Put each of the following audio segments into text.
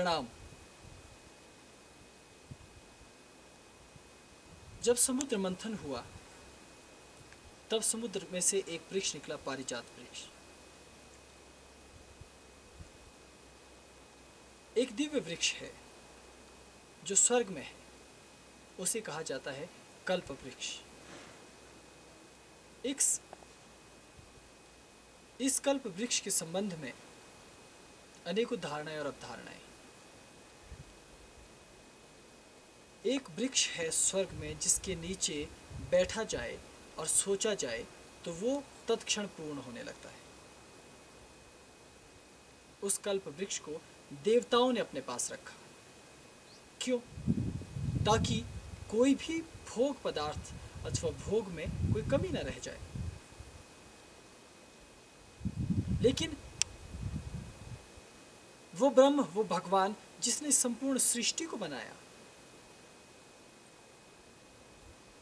परिणाम। जब समुद्र मंथन हुआ तब समुद्र में से एक वृक्ष निकला, पारिजात वृक्ष। एक दिव्य वृक्ष है जो स्वर्ग में है, उसे कहा जाता है कल्प वृक्ष। इस कल्प वृक्ष के संबंध में अनेकों धारणाएं और अवधारणाएं। एक वृक्ष है स्वर्ग में जिसके नीचे बैठा जाए और सोचा जाए तो वो तत्क्षण पूर्ण होने लगता है। उस कल्प वृक्ष को देवताओं ने अपने पास रखा। क्यों? ताकि कोई भी भोग पदार्थ अथवा भोग में कोई कमी न रह जाए। लेकिन वो ब्रह्म, वो भगवान जिसने संपूर्ण सृष्टि को बनाया,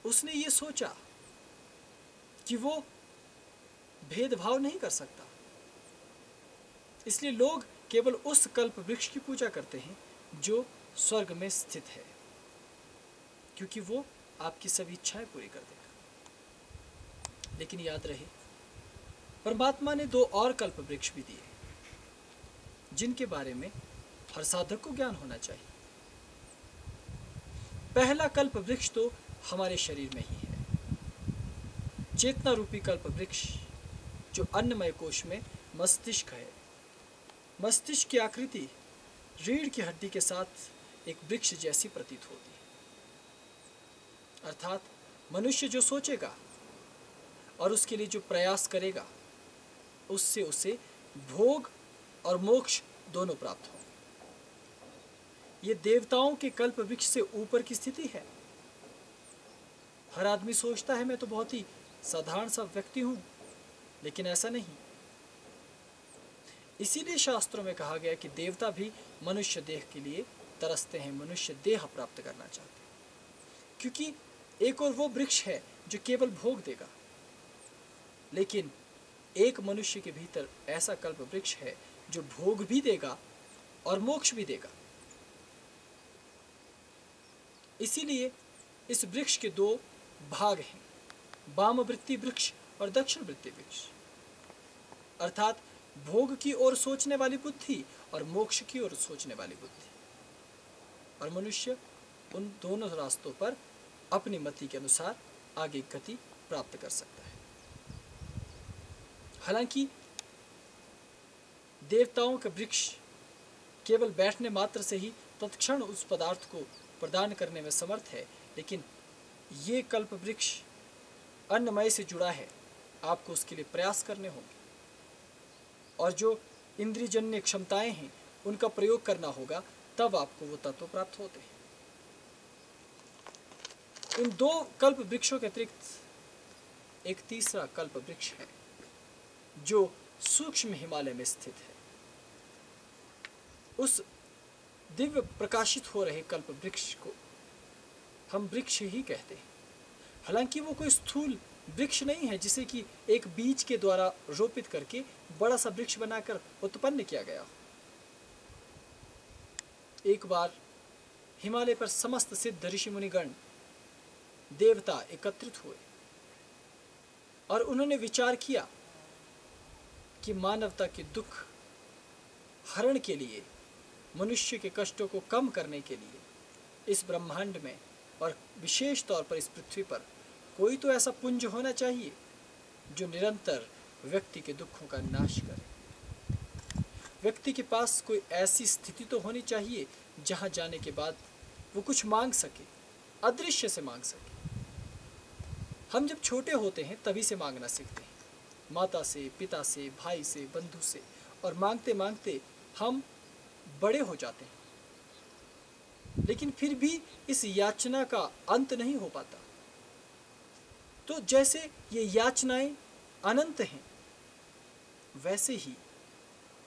उसने ये सोचा कि वो भेदभाव नहीं कर सकता। इसलिए लोग केवल उस कल्प वृक्ष की पूजा करते हैं जो स्वर्ग में स्थित है, क्योंकि वो आपकी सभी इच्छाएं पूरी कर देगा। लेकिन याद रहे, परमात्मा ने 2 और कल्प वृक्ष भी दिए जिनके बारे में हर साधक को ज्ञान होना चाहिए। पहला कल्प वृक्ष तो हमारे शरीर में ही है, चेतना रूपी कल्प वृक्ष, जो अन्नमय कोश में मस्तिष्क है। मस्तिष्क की आकृति रीढ़ की हड्डी के साथ एक वृक्ष जैसी प्रतीत होती है। अर्थात मनुष्य जो सोचेगा और उसके लिए जो प्रयास करेगा, उससे उसे भोग और मोक्ष दोनों प्राप्त हो। ये देवताओं के कल्प वृक्ष से ऊपर की स्थिति है। हर आदमी सोचता है मैं तो बहुत ही साधारण सा व्यक्ति हूं, लेकिन ऐसा नहीं। इसीलिए शास्त्रों में कहा गया कि देवता भी मनुष्य देह के लिए तरसते हैं, मनुष्य देह प्राप्त करना चाहते हैं। क्योंकि एक और वो वृक्ष है जो केवल भोग देगा, लेकिन एक मनुष्य के भीतर ऐसा कल्प वृक्ष है जो भोग भी देगा और मोक्ष भी देगा। इसीलिए इस वृक्ष के 2 भाग हैं, वामवृत्ति वृक्ष और दक्षिणवृत्ति वृक्ष। अर्थात भोग की ओर सोचने वाली बुद्धि और मोक्ष की ओर सोचने वाली बुद्धि। और मनुष्य उन दोनों रास्तों पर अपनी मति के अनुसार आगे गति प्राप्त कर सकता है। हालांकि देवताओं का वृक्ष केवल बैठने मात्र से ही तत्क्षण उस पदार्थ को प्रदान करने में समर्थ है, लेकिन ये कल्प वृक्ष अन्नमय से जुड़ा है। आपको उसके लिए प्रयास करने होंगे और जो इंद्रियजन्य क्षमताएं हैं उनका प्रयोग करना होगा, तब आपको वो तत्व प्राप्त होते हैं। इन 2 कल्प वृक्षों के अतिरिक्त एक तीसरा कल्प वृक्ष है जो सूक्ष्म हिमालय में स्थित है। उस दिव्य प्रकाशित हो रहे कल्प वृक्ष को हम वृक्ष ही कहते हैं। हालांकि वो कोई स्थूल वृक्ष नहीं है जिसे कि एक बीज के द्वारा रोपित करके बड़ा सा वृक्ष बनाकर उत्पन्न किया गया। एक बार हिमालय पर समस्त सिद्ध ऋषि मुनिगण देवता एकत्रित हुए और उन्होंने विचार किया कि मानवता के दुख हरण के लिए, मनुष्य के कष्टों को कम करने के लिए इस ब्रह्मांड में और विशेष तौर पर इस पृथ्वी पर कोई तो ऐसा पुंज होना चाहिए जो निरंतर व्यक्ति के दुखों का नाश करे। व्यक्ति के पास कोई ऐसी स्थिति तो होनी चाहिए जहां जाने के बाद वो कुछ मांग सके, अदृश्य से मांग सके। हम जब छोटे होते हैं तभी से मांगना सीखते हैं, माता से, पिता से, भाई से, बंधु से, और मांगते मांगते हम बड़े हो जाते हैं। लेकिन फिर भी इस याचना का अंत नहीं हो पाता। तो जैसे ये याचनाएं अनंत हैं, वैसे ही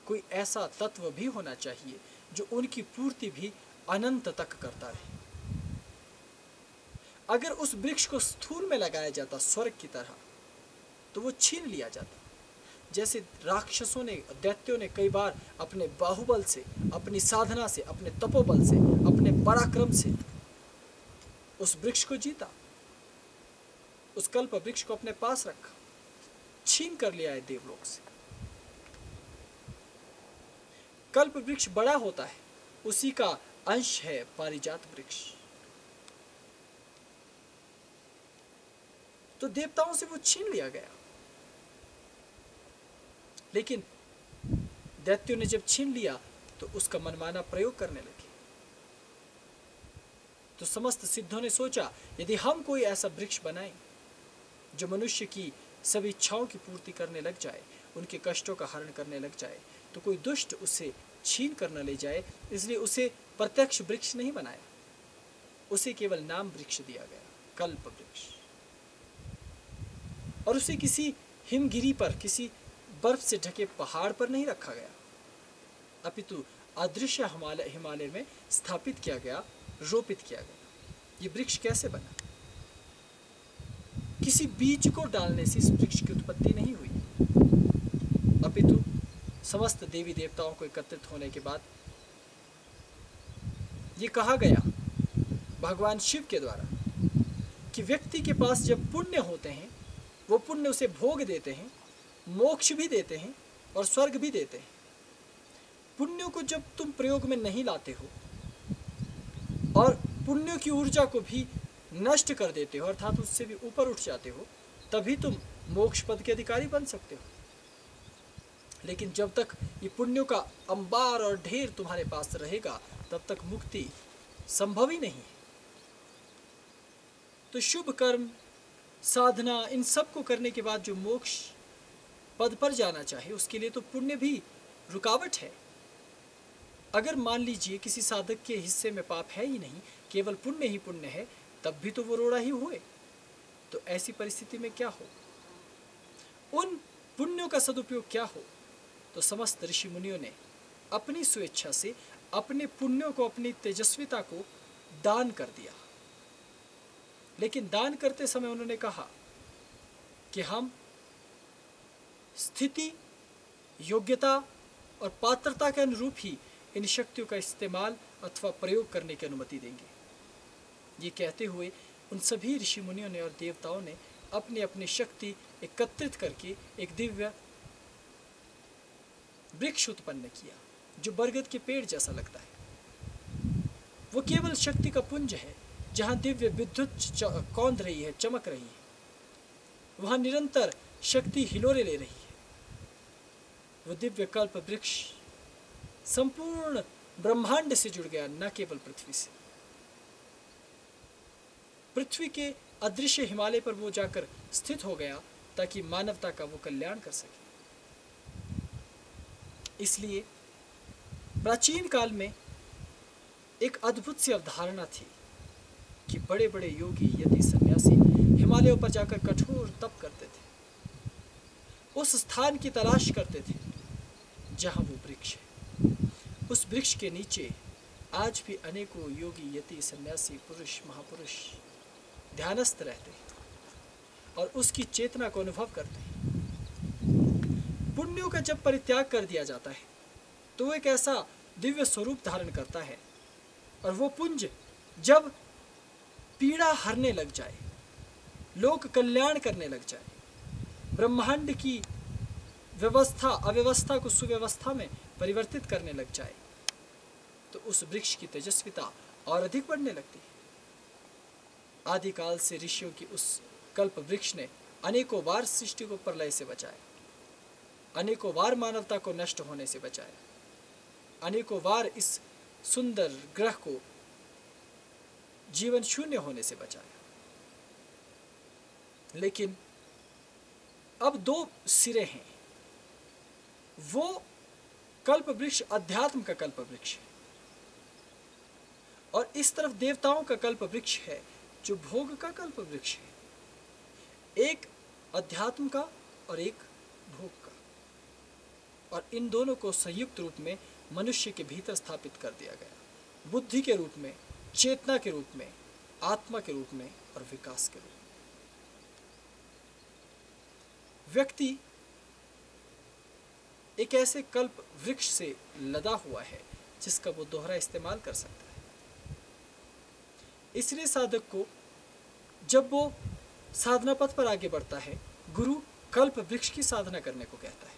कोई ऐसा तत्व भी होना चाहिए जो उनकी पूर्ति भी अनंत तक करता रहे। अगर उस वृक्ष को स्थूल में लगाया जाता स्वर्ग की तरह, तो वो छीन लिया जाता। जैसे राक्षसों ने, दैत्यों ने कई बार अपने बाहुबल से, अपनी साधना से, अपने तपोबल से, अपने पराक्रम से उस वृक्ष को जीता, उस कल्प वृक्ष को अपने पास रखा, छीन कर लिया है देवलोक से। कल्प वृक्ष बड़ा होता है, उसी का अंश है पारिजात वृक्ष। तो देवताओं से वो छीन लिया गया, लेकिन दैत्यों ने जब छीन लिया तो उसका मनमाना प्रयोग करने लगे। तो समस्त सिद्धों ने सोचा, यदि हम कोई ऐसा वृक्ष बनाएं जो मनुष्य की सभी इच्छाओं की पूर्ति करने लग जाए, उनके कष्टों का हरण करने लग जाए, तो कोई दुष्ट उसे छीन कर न ले जाए। इसलिए उसे प्रत्यक्ष वृक्ष नहीं बनाया, उसे केवल नाम वृक्ष दिया गया, कल्प वृक्ष। और उसे किसी हिमगिरी पर, किसी बर्फ से ढके पहाड़ पर नहीं रखा गया, अपितु अदृश्य हिमालय में स्थापित किया गया, रोपित किया गया। ये वृक्ष कैसे बना? किसी बीज को डालने से इस वृक्ष की उत्पत्ति नहीं हुई, अपितु समस्त देवी देवताओं को एकत्रित होने के बाद ये कहा गया भगवान शिव के द्वारा कि व्यक्ति के पास जब पुण्य होते हैं, वो पुण्य उसे भोग देते हैं, मोक्ष भी देते हैं और स्वर्ग भी देते हैं। पुण्यों को जब तुम प्रयोग में नहीं लाते हो और पुण्यों की ऊर्जा को भी नष्ट कर देते हो, अर्थात उससे भी ऊपर उठ जाते हो, तभी तुम मोक्ष पद के अधिकारी बन सकते हो। लेकिन जब तक ये पुण्यों का अंबार और ढेर तुम्हारे पास रहेगा, तब तक मुक्ति संभव ही नहीं है। तो शुभ कर्म, साधना, इन सब को करने के बाद जो मोक्ष पद पर जाना चाहे, उसके लिए तो पुण्य भी रुकावट है। अगर मान लीजिए किसी साधक के हिस्से में पाप है ही नहीं, केवल पुण्य ही पुण्य है, तब भी तो वो रोड़ा ही हुए। तो ऐसी परिस्थिति में क्या हो? उन पुण्यों का सदुपयोग क्या हो? तो समस्त ऋषि मुनियों ने अपनी स्वेच्छा से अपने पुण्यों को, अपनी तेजस्विता को दान कर दिया। लेकिन दान करते समय उन्होंने कहा कि हम स्थिति, योग्यता और पात्रता के अनुरूप ही इन शक्तियों का इस्तेमाल अथवा प्रयोग करने की अनुमति देंगे। ये कहते हुए उन सभी ऋषि मुनियों ने और देवताओं ने अपनी अपनी शक्ति एकत्रित करके एक दिव्य वृक्ष उत्पन्न किया, जो बरगद के पेड़ जैसा लगता है। वो केवल शक्ति का पुंज है, जहाँ दिव्य विद्युत कौंध रही है, चमक रही है, वहाँ निरंतर शक्ति हिलोरे ले रही है। वो दिव्य कल्प वृक्ष संपूर्ण ब्रह्मांड से जुड़ गया, न केवल पृथ्वी से। पृथ्वी के अदृश्य हिमालय पर वो जाकर स्थित हो गया ताकि मानवता का वो कल्याण कर सके। इसलिए प्राचीन काल में एक अद्भुत सी अवधारणा थी कि बड़े बड़े योगी, यति, सन्यासी हिमालयों पर जाकर कठोर तप करते थे, उस स्थान की तलाश करते थे जहां वो वृक्ष है। उस वृक्ष के नीचे आज भी अनेकों योगी, यति, सन्यासी, पुरुष, महापुरुष ध्यानस्थ रहते हैं और उसकी चेतना को अनुभव करते हैं। पुण्यों का जब परित्याग कर दिया जाता है तो वो एक ऐसा दिव्य स्वरूप धारण करता है, और वो पुंज जब पीड़ा हरने लग जाए, लोक कल्याण करने लग जाए, ब्रह्मांड की व्यवस्था अव्यवस्था को सुव्यवस्था में परिवर्तित करने लग जाए, तो उस वृक्ष की तेजस्विता और अधिक बढ़ने लगती है। आदिकाल से ऋषियों की उस कल्प वृक्ष ने अनेकों बार सृष्टि को प्रलय से बचाया, अनेकों बार मानवता को नष्ट होने से बचाया, अनेकों बार इस सुंदर ग्रह को जीवन शून्य होने से बचाया। लेकिन अब दो सिरे हैं। वो कल्प वृक्ष अध्यात्म का कल्प वृक्ष है, और इस तरफ देवताओं का कल्प वृक्ष है जो भोग का कल्प वृक्ष है। एक अध्यात्म का और एक भोग का, और इन दोनों को संयुक्त रूप में मनुष्य के भीतर स्थापित कर दिया गया, बुद्धि के रूप में, चेतना के रूप में, आत्मा के रूप में और विकास के रूप में। व्यक्ति एक ऐसे कल्प वृक्ष से लदा हुआ है जिसका वो दोहरा इस्तेमाल कर सकता है। इसलिए साधक को जब वो साधना पथ पर आगे बढ़ता है, गुरु कल्प वृक्ष की साधना करने को कहता है।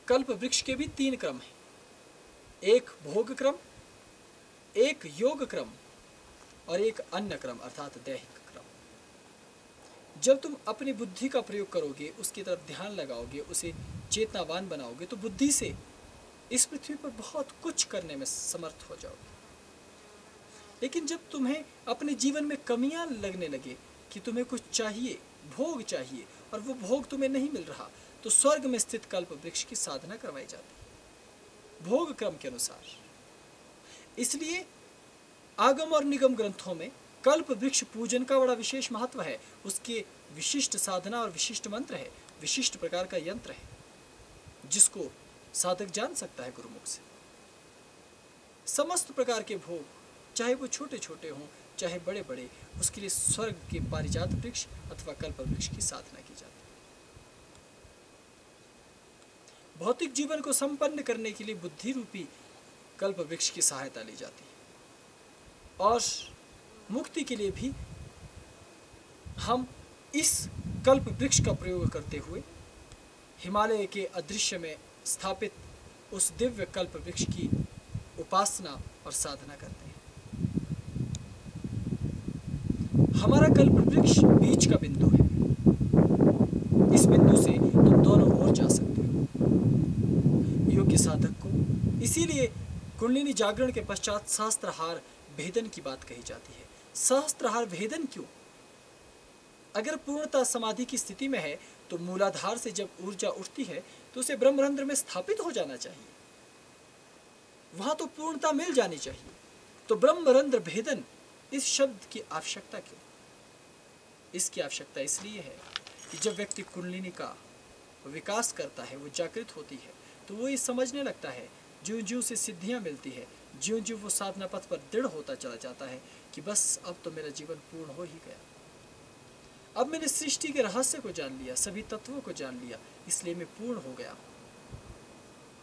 कल्प वृक्ष के भी 3 क्रम हैं, एक भोग क्रम, एक योग क्रम और एक अन्य क्रम अर्थात दैहिक क्रम। जब तुम अपनी बुद्धि का प्रयोग करोगे, उसकी तरफ ध्यान लगाओगे, उसे चेतनावान बनाओगे, तो बुद्धि से इस पृथ्वी पर बहुत कुछ करने में समर्थ हो जाओगे। लेकिन जब तुम्हें अपने जीवन में कमियां लगने लगे कि तुम्हें कुछ चाहिए, भोग चाहिए, और वो भोग तुम्हें नहीं मिल रहा, तो स्वर्ग में स्थित कल्प वृक्ष की साधना करवाई जाती है भोग क्रम के अनुसार। इसलिए आगम और निगम ग्रंथों में कल्प वृक्ष पूजन का बड़ा विशेष महत्व है। उसके विशिष्ट साधना और विशिष्ट मंत्र है, विशिष्ट प्रकार का यंत्र है, जिसको साधक जान सकता है गुरुमुख से। समस्त प्रकार के भोग, चाहे वो छोटे छोटे हों चाहे बड़े बड़े, उसके लिए स्वर्ग के पारिजात वृक्ष अथवा कल्प वृक्ष की साधना की जाती है। भौतिक जीवन को संपन्न करने के लिए बुद्धि रूपी कल्प वृक्ष की सहायता ली जाती है, और मुक्ति के लिए भी हम इस कल्प वृक्ष का प्रयोग करते हुए हिमालय के अदृश्य में स्थापित उस दिव्य कल्प वृक्ष की उपासना और साधना करते हैं। हमारा कल्प वृक्ष बीच का बिंदु है। इस बिंदु से तुम दोनों ओर जा सकते हो। योग्य साधक को इसीलिए कुंडलिनी जागरण के पश्चात सहस्त्रहार भेदन की बात कही जाती है। सहस्त्रहार भेदन क्यों? अगर पूर्णता समाधि की स्थिति में है तो मूलाधार से जब ऊर्जा उठती है तो उसे ब्रह्मरंध्र में स्थापित हो जाना चाहिए, वहां तो पूर्णता मिल जानी चाहिए। तो ब्रह्मरंध्र भेदन, इस शब्द की आवश्यकता क्यों? इसकी आवश्यकता इसलिए है कि जब व्यक्ति कुंडलिनी का विकास करता है, वो जागृत होती है, तो वो ये समझने लगता है, ज्यों ज्यों से सिद्धियां मिलती है, ज्यों ज्यों वो साधना पथ पर दृढ़ होता चला जाता है कि बस अब तो मेरा जीवन पूर्ण हो ही गया। अब मैंने सृष्टि के रहस्य को जान लिया, सभी तत्वों को जान लिया, इसलिए मैं पूर्ण हो गया।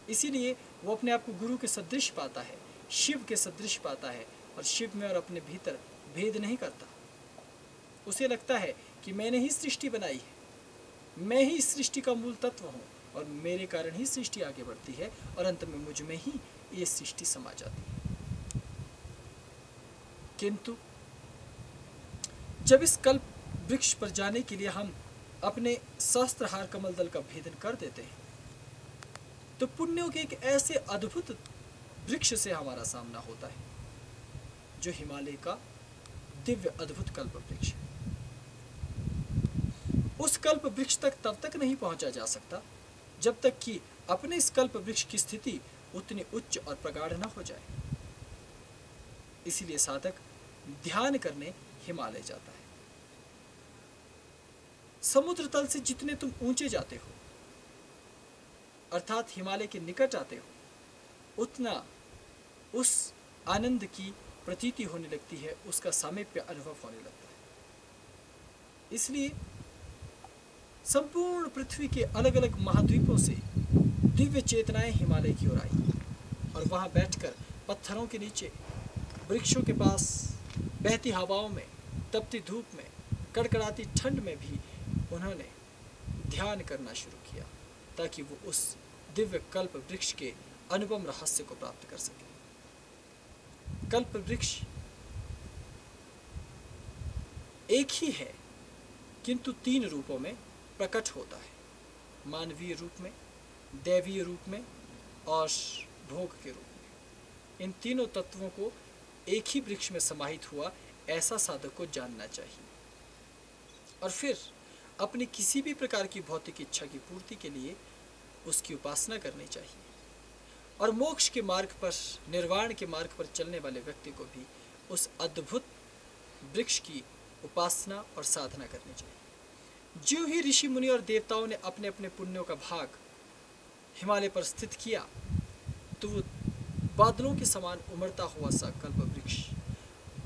इसीलिए वो अपने आप को गुरु के सदृश पाता है, शिव के सदृश पाता है, और शिव में और अपने भीतर भेद नहीं करता। उसे लगता है कि मैंने ही सृष्टि बनाई है, मैं ही सृष्टि का मूल तत्व हूँ, और मेरे कारण ही सृष्टि आगे बढ़ती है, और अंत में मुझ में ही ये सृष्टि समा जाती है। किंतु जब इस कल्प वृक्ष पर जाने के लिए हम अपने सहस्त्रहार कमल दल का भेदन कर देते हैं, तो पुण्यों के एक ऐसे अद्भुत वृक्ष से हमारा सामना होता है जो हिमालय का दिव्य अद्भुत कल्प वृक्ष है। उस कल्प वृक्ष तक तब तक नहीं पहुंचा जा सकता जब तक कि अपने इस कल्प वृक्ष की स्थिति उतनी उच्च और प्रगाढ़ न हो जाए। इसीलिए साधक ध्यान करने हिमालय जाता है। समुद्र तल से जितने तुम ऊंचे जाते हो, अर्थात हिमालय के निकट आते हो, उतना उस आनंद की प्रतीति होने लगती है, उसका सामीप्य अनुभव होने लगता है। इसलिए संपूर्ण पृथ्वी के अलग अलग महाद्वीपों से दिव्य चेतनाएं हिमालय की ओर आई, और वहां बैठकर पत्थरों के नीचे, वृक्षों के पास, बहती हवाओं में, तपती धूप में, कड़कड़ाती ठंड में भी उन्होंने ध्यान करना शुरू किया, ताकि वो उस दिव्य कल्प वृक्ष के अनुपम रहस्य को प्राप्त कर सके। कल्प वृक्ष एक ही है, किंतु 3 रूपों में प्रकट होता है, मानवीय रूप में, दैवीय रूप में और भोग के रूप में। इन तीनों तत्वों को एक ही वृक्ष में समाहित हुआ ऐसा साधक को जानना चाहिए, और फिर अपनी किसी भी प्रकार की भौतिक इच्छा की पूर्ति के लिए उसकी उपासना करनी चाहिए। और मोक्ष के मार्ग पर, निर्वाण के मार्ग पर चलने वाले व्यक्ति को भी उस अद्भुत वृक्ष की उपासना और साधना करनी चाहिए। ज्यों ही ऋषि मुनि और देवताओं ने अपने अपने पुण्यों का भाग हिमालय पर स्थित किया, तो वो बादलों के समान उमड़ता हुआ सा कल्प वृक्ष,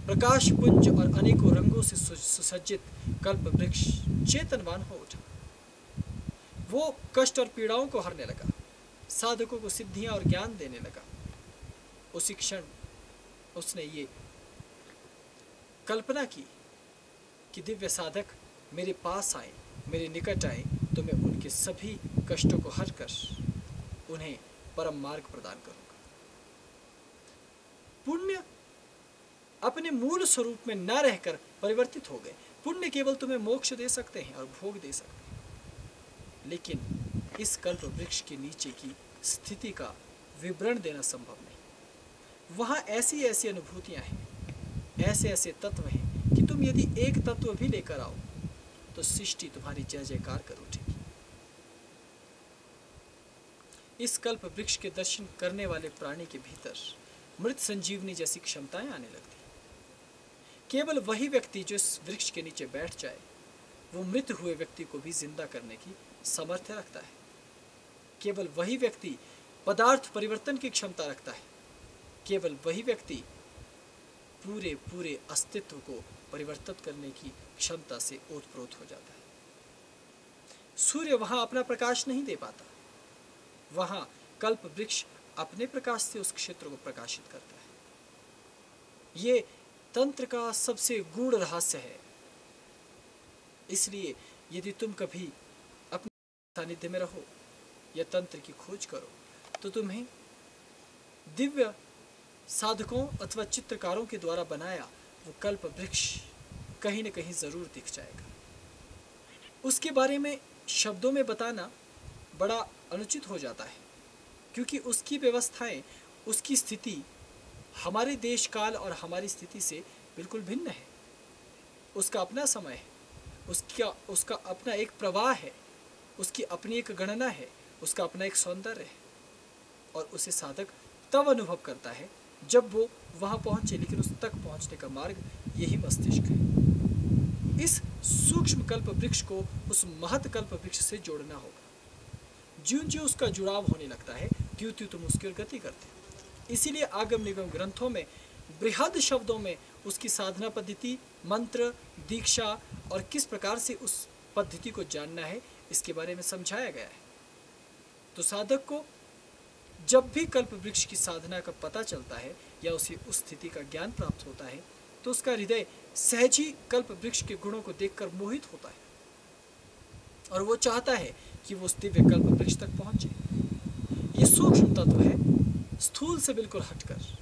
प्रकाश पुंज और अनेकों रंगों से सुसज्जित कल्प वृक्ष चेतनवान हो उठा। वो कष्ट और पीड़ाओं को हरने लगा, साधकों को सिद्धियां और ज्ञान देने लगा। उसी क्षण उसने ये कल्पना की कि दिव्य साधक मेरे पास आए, मेरे निकट आए, तो मैं उनके सभी कष्टों को हर कर उन्हें परम मार्ग प्रदान करूंगा। पुण्य अपने मूल स्वरूप में न रहकर परिवर्तित हो गए। पुण्य केवल तुम्हें मोक्ष दे सकते हैं और भोग दे सकते हैं, लेकिन इस कल्प वृक्ष के नीचे की स्थिति का विवरण देना संभव नहीं। वहां ऐसी ऐसी अनुभूतियां हैं, ऐसे ऐसे तत्व हैं कि तुम यदि एक तत्व भी लेकर आओ तो सृष्टि तुम्हारी जय जयकार कर उठेगी। इस कल्प वृक्ष के दर्शन करने वाले प्राणी के भीतर मृत संजीवनी जैसी क्षमताएं आने लगती। केवल वही व्यक्ति जो इस वृक्ष के नीचे बैठ जाए, वो मृत हुए व्यक्ति को भी जिंदा करने की सामर्थ्य रखता है। केवल वही व्यक्ति पदार्थ परिवर्तन की क्षमता रखता है। केवल वही व्यक्ति पूरे पूरे अस्तित्व को परिवर्तित करने की क्षमता से ओतप्रोत हो जाता है। सूर्य वहां अपना प्रकाश नहीं दे पाता, वहां कल्प वृक्ष अपने प्रकाश से उस क्षेत्र को प्रकाशित करता है। ये तंत्र का सबसे गूढ़ रहस्य है। इसलिए यदि तुम कभी अपने सानिध्य में रहो या तंत्र की खोज करो, तो तुम्हें दिव्य साधकों अथवा चित्रकारों के द्वारा बनाया वो कल्प वृक्ष कहीं न कहीं जरूर दिख जाएगा। उसके बारे में शब्दों में बताना बड़ा अनुचित हो जाता है, क्योंकि उसकी व्यवस्थाएं, उसकी स्थिति हमारे देश काल और हमारी स्थिति से बिल्कुल भिन्न है। उसका अपना समय है, उसका अपना एक प्रवाह है, उसकी अपनी एक गणना है, उसका अपना एक सौंदर्य है, और उसे साधक तब अनुभव करता है जब वो वहां पहुंचे। लेकिन उस तक पहुंचने का मार्ग यही मस्तिष्क है। इस सूक्ष्म कल्प वृक्ष को उस महत कल्प वृक्ष से जोड़ना होगा। ज्यों-ज्यों उसका जुड़ाव होने लगता है, त्यों-त्यों तुम उसकी ओर गति करते हो। इसीलिए आगम निगम ग्रंथों में बृहद शब्दों में उसकी साधना पद्धति, मंत्र, दीक्षा और किस प्रकार से उस पद्धति को जानना है, इसके बारे में समझाया गया है। तो साधक को जब भी कल्प वृक्ष की साधना का पता चलता है या उसे उस स्थिति का ज्ञान प्राप्त होता है, तो उसका हृदय सहज ही कल्प वृक्ष के गुणों को देखकर मोहित होता है और वो चाहता है कि वो उस दिव्य कल्प वृक्ष तक पहुंचे। ये सूक्ष्म तत्व है, स्थूल से बिल्कुल हटकर।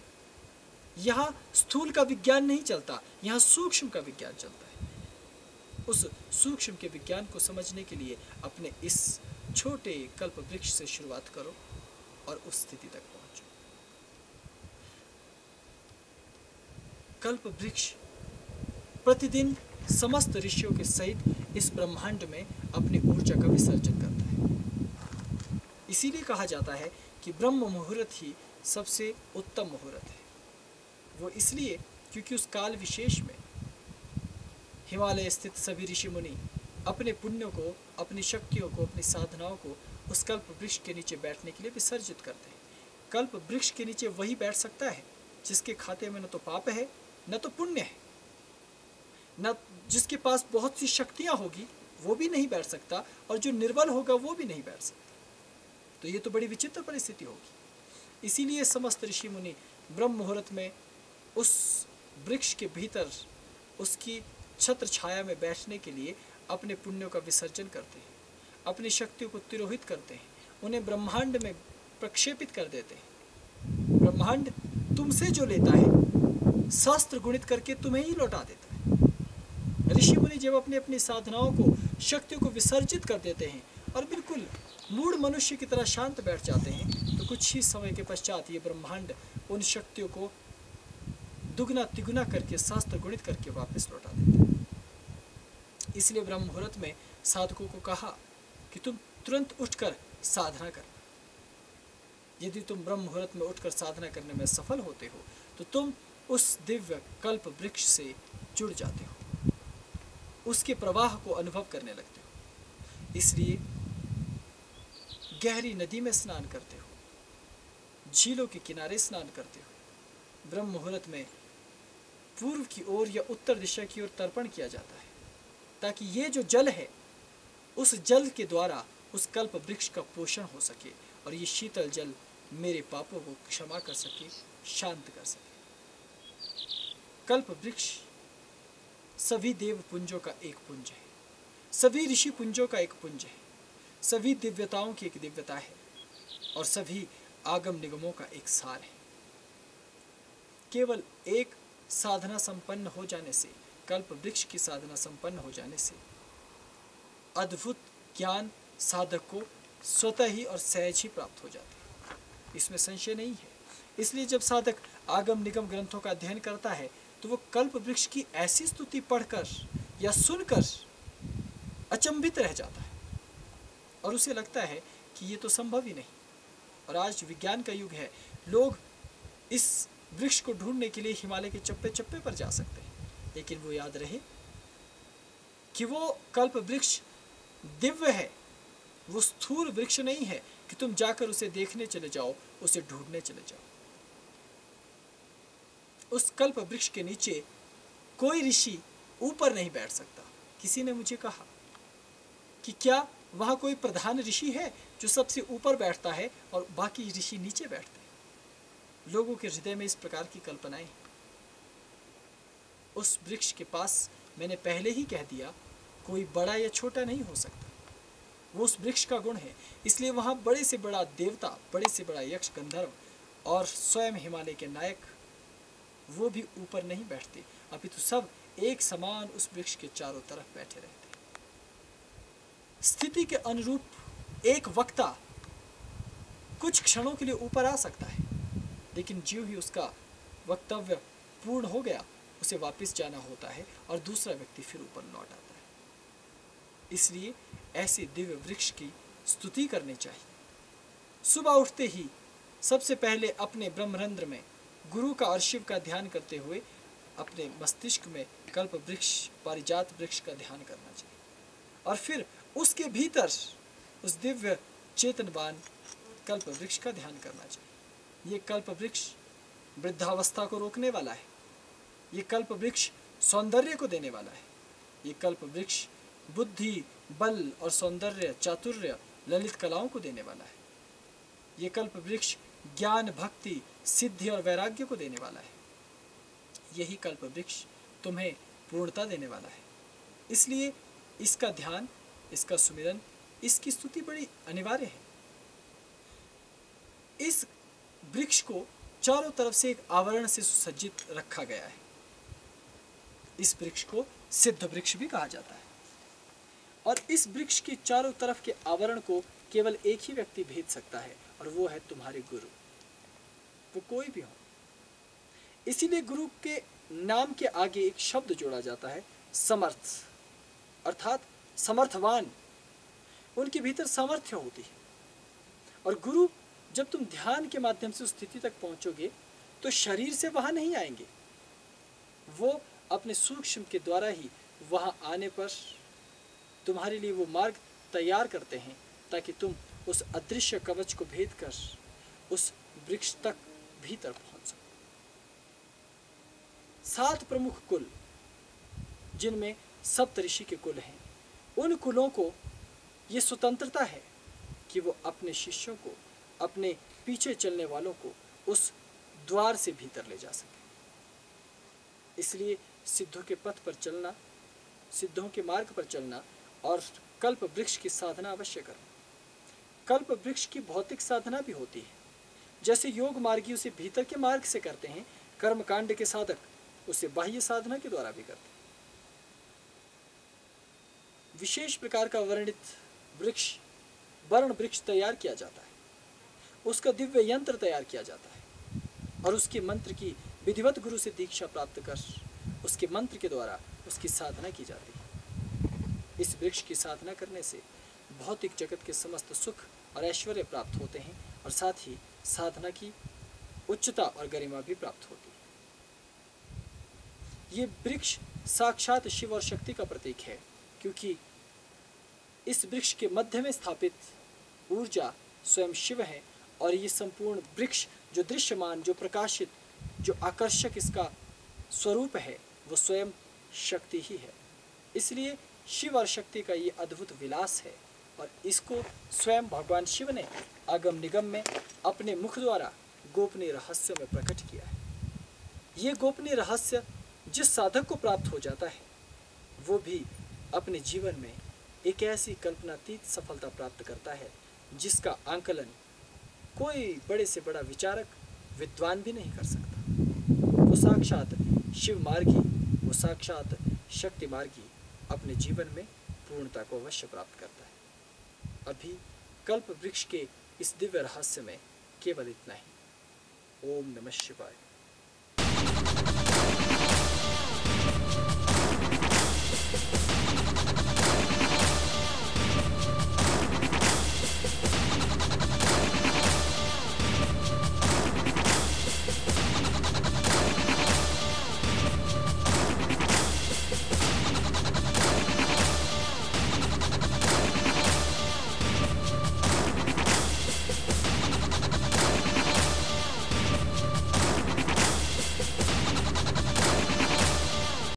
यहाँ स्थूल का विज्ञान नहीं चलता, यहाँ सूक्ष्म का विज्ञान चलता है। उस सूक्ष्म के विज्ञान को समझने के लिए अपने इस छोटे कल्प वृक्ष से शुरुआत करो और उस स्थिति तक पहुंचो। कल्प वृक्ष प्रतिदिन समस्त ऋषियों के सहित इस ब्रह्मांड में अपनी ऊर्जा का विसर्जन करता है। इसीलिए कहा जाता है कि ब्रह्म मुहूर्त ही सबसे उत्तम मुहूर्त है। वो इसलिए क्योंकि उस काल विशेष में हिमालय स्थित सभी ऋषि मुनि अपने पुण्यों को, अपनी शक्तियों को, अपनी साधनाओं को उस कल्प वृक्ष के नीचे बैठने के लिए विसर्जित करते हैं। कल्प वृक्ष के नीचे वही बैठ सकता है जिसके खाते में न तो पाप है न तो पुण्य है, न जिसके पास बहुत सी शक्तियां होगी वो भी नहीं बैठ सकता, और जो निर्बल होगा वो भी नहीं बैठ सकता। तो ये तो बड़ी विचित्र परिस्थिति होगी। इसीलिए समस्त ऋषि मुनि ब्रह्म मुहूर्त में उस वृक्ष के भीतर उसकी छत्र छाया में बैठने के लिए अपने पुण्यों का विसर्जन करते हैं, अपनी शक्तियों को तिरोहित करते हैं, उन्हें ब्रह्मांड में प्रक्षेपित कर देते हैं। ब्रह्मांड तुमसे जो लेता है, शास्त्र गुणित करके तुम्हें ही लौटा देता है। ऋषि मुनि जब अपनी अपनी साधनाओं को, शक्तियों को विसर्जित कर देते हैं और बिल्कुल मूढ़ मनुष्य की तरह शांत बैठ जाते हैं, तो कुछ ही समय के पश्चात ये ब्रह्मांड उन शक्तियों को दुगना तिगुना करके, शास्त्र गुणित करके वापस लौटा देते हैं। इसलिए ब्रह्म मुहूर्त में साधकों को कहा कि तुम तुरंत उठकर साधना करना। यदि तुम ब्रह्म मुहूर्त में उठकर साधना करने में सफल होते हो तो तुम उस दिव्य कल्प वृक्ष से जुड़ जाते हो, उसके प्रवाह को अनुभव करने लगते हो। इसलिए गहरी नदी में स्नान करते हो, झीलों के किनारे स्नान करते हो। ब्रह्म मुहूर्त में पूर्व की ओर या उत्तर दिशा की ओर तर्पण किया जाता है, ताकि ये जो जल है, उस जल के द्वारा उस कल्प वृक्ष का पोषण हो सके और ये शीतल जल मेरे पापों को क्षमा कर सके, शांत कर सके। कल्प वृक्ष सभी देव पुंजों का एक पुंज है, सभी ऋषि पुंजों का एक पुंज है, सभी दिव्यताओं की एक दिव्यता है और सभी आगम निगमों का एक सार है। केवल एक साधना संपन्न हो जाने से, कल्प वृक्ष की साधना संपन्न हो जाने से अद्भुत ज्ञान साधक को स्वतः ही और सहज ही प्राप्त हो जाता है, इसमें संशय नहीं है। इसलिए जब साधक आगम निगम ग्रंथों का अध्ययन करता है तो वो कल्प वृक्ष की ऐसी स्तुति पढ़कर या सुनकर अचंभित रह जाता है और उसे लगता है कि ये तो संभव ही नहीं। और आज विज्ञान का युग है, लोग इस वृक्ष को ढूंढने के लिए हिमालय के चप्पे चप्पे पर जा सकते हैं, लेकिन वो याद रहे कि वो कल्प वृक्ष दिव्य है, वो स्थूल वृक्ष नहीं है कि तुम जाकर उसे देखने चले जाओ, उसे ढूंढने चले जाओ। उस कल्प वृक्ष के नीचे कोई ऋषि ऊपर नहीं बैठ सकता। किसी ने मुझे कहा कि क्या वहां कोई प्रधान ऋषि है जो सबसे ऊपर बैठता है और बाकी ऋषि नीचे बैठते हैं? लोगों के हृदय में इस प्रकार की कल्पनाएं। उस वृक्ष के पास मैंने पहले ही कह दिया, कोई बड़ा या छोटा नहीं हो सकता, वो उस वृक्ष का गुण है। इसलिए वहां बड़े से बड़ा देवता, बड़े से बड़ा यक्ष, गंधर्व और स्वयं हिमालय के नायक, वो भी ऊपर नहीं बैठते, अपितु सब एक समान उस वृक्ष के चारों तरफ बैठे रहते। स्थिति के अनुरूप एक वक्ता कुछ क्षणों के लिए ऊपर आ सकता है, लेकिन ज्यों ही उसका वक्तव्य पूर्ण हो गया उसे वापस जाना होता है और दूसरा व्यक्ति फिर ऊपर लौट आता है। इसलिए ऐसे दिव्य वृक्ष की स्तुति करनी चाहिए। सुबह उठते ही सबसे पहले अपने ब्रह्मरंध्र में गुरु का और शिव का ध्यान करते हुए अपने मस्तिष्क में कल्प वृक्ष, पारिजात वृक्ष का ध्यान करना चाहिए और फिर उसके भीतर उस दिव्य चेतनवान कल्प वृक्ष का ध्यान करना चाहिए। ये कल्प वृक्ष वृद्धावस्था को रोकने वाला है, ये कल्प वृक्ष सौंदर्य को देने वाला है, ये कल्प वृक्ष बुद्धि, बल और सौंदर्य, चातुर्य, ललित कलाओं को देने वाला है, ये कल्प वृक्ष ज्ञान, भक्ति, सिद्धि और वैराग्य को देने वाला है। यही कल्प वृक्ष तुम्हें पूर्णता देने वाला है। इसलिए इसका ध्यान, इसका सुमिरन, इसकी स्तुति बड़ी अनिवार्य है। इस वृक्ष को चारों तरफ से एक आवरण से सुसज्जित रखा गया है। इस वृक्ष को सिद्ध वृक्ष भी कहा जाता है और इस वृक्ष के चारों तरफ के आवरण को केवल एक ही व्यक्ति भेद सकता है और वो है तुम्हारे गुरु, वो कोई भी हो। इसीलिए गुरु के नाम के आगे एक शब्द जोड़ा जाता है, समर्थ, अर्थात समर्थवान। उनके भीतर सामर्थ्य होती है और गुरु, जब तुम ध्यान के माध्यम से उस स्थिति तक पहुंचोगे तो शरीर से वहां नहीं आएंगे, वो अपने सूक्ष्म के द्वारा ही वहां आने पर तुम्हारे लिए वो मार्ग तैयार करते हैं ताकि तुम उस अदृश्य कवच को भेद कर उस वृक्ष तक भीतर पहुंच सको। 7 प्रमुख कुल, जिनमें सप्तऋषि के कुल हैं, उन कुलों को ये स्वतंत्रता है कि वो अपने शिष्यों को, अपने पीछे चलने वालों को उस द्वार से भीतर ले जा सके। इसलिए सिद्धों के पथ पर चलना, सिद्धों के मार्ग पर चलना और कल्प वृक्ष की साधना अवश्य करना। कल्प वृक्ष की भौतिक साधना भी होती है, जैसे योग मार्गी उसे भीतर के मार्ग से करते हैं, कर्मकांड के साधक उसे बाह्य साधना के द्वारा भी करते हैं। विशेष प्रकार का वर्णित वृक्ष, वर्ण वृक्ष तैयार किया जाता है, उसका दिव्य यंत्र तैयार किया जाता है और उसके मंत्र की विधिवत गुरु से दीक्षा प्राप्त कर उसके मंत्र के द्वारा उसकी साधना की जाती है। इस वृक्ष की साधना करने से भौतिक जगत के समस्त सुख और ऐश्वर्य प्राप्त होते हैं और साथ ही साधना की उच्चता और गरिमा भी प्राप्त होती है। ये वृक्ष साक्षात शिव और शक्ति का प्रतीक है, क्योंकि इस वृक्ष के मध्य में स्थापित ऊर्जा स्वयं शिव है और ये संपूर्ण वृक्ष जो दृश्यमान, जो प्रकाशित, जो आकर्षक इसका स्वरूप है, वो स्वयं शक्ति ही है। इसलिए शिव और शक्ति का ये अद्भुत विलास है और इसको स्वयं भगवान शिव ने अगम निगम में अपने मुख द्वारा गोपनीय रहस्य में प्रकट किया है। ये गोपनीय रहस्य जिस साधक को प्राप्त हो जाता है वो भी अपने जीवन में एक ऐसी कल्पनातीत सफलता प्राप्त करता है जिसका आंकलन कोई बड़े से बड़ा विचारक विद्वान भी नहीं कर सकता। वो साक्षात शिव मार्गी, वो साक्षात शक्ति मार्गी अपने जीवन में पूर्णता को अवश्य प्राप्त करता है। अभी कल्प वृक्ष के इस दिव्य रहस्य में केवल इतना ही। ओम नमः शिवाय।